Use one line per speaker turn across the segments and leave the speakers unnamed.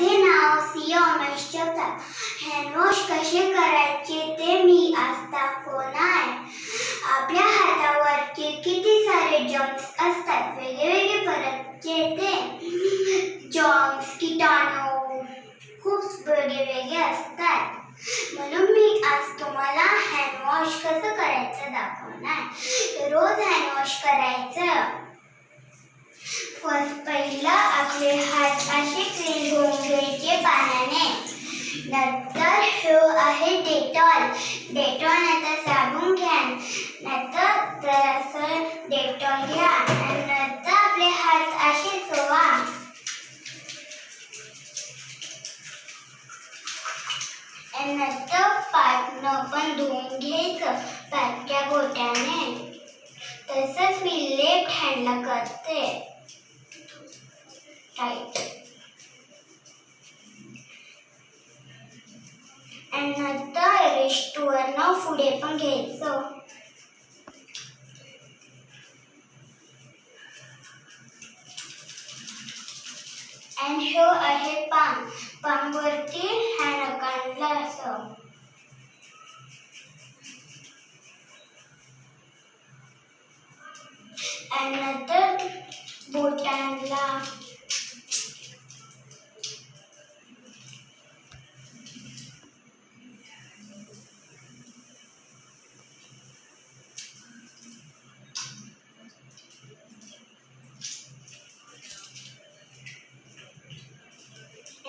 माझे नाव सिया उमेश जगताप. हँडवॉश कसे करायचे ते मी आज दाखवणार आहे. आपल्या हातावरचे किती सारे जर्म्स असतात, वेगवेगळे प्रकारचे ते जर्म्स किटाणू खूप वेगळे असतात. म्हणून मी आज तुम्हाला हँडवॉश कसं करायचं दाखवणार. रोज हँडवॉश करायचं. पहिला आपले हात असे क्लीन धुवून घ्यायचे पाण्याने. नंतर हे आहे डेटॉल. नंतर साबण घ्या. नंतर जरासं डेटॉल घ्या. नंतर आपले हात असे धुवा. नंतर पाठनं पण धुवून घ्यायचं बारक्या बोटाने. तसंच मी लेफ्ट हँडला करते. आणि नंतर रेस्टवरनं पुढे पण घ्यायचं. आणि हे आहे पामवरती हँड काढलं असं. आणि नंतर बोटांना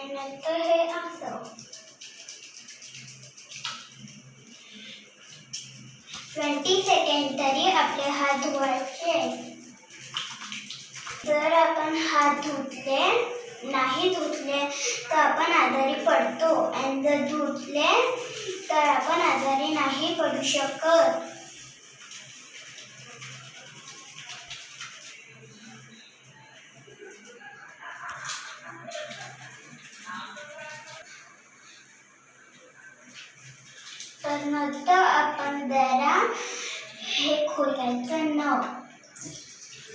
नंतर हे असं 20 सेकंड तरी आपले हात धुवायचे. जर आपण हात नाही धुतले तर आपण आजारी पडतो. आणि जर धुतले तर आपण आजारी नाही पडू शकत. तर नंतर आपण जरा हे खोलायचं नळ.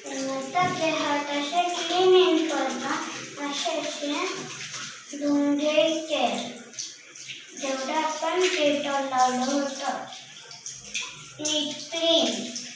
नंतर आपले हात असे क्लीन करून असे धुवून घ्यायचे. जेवढं आपण डेटॉल लावलं होतं क्लीन.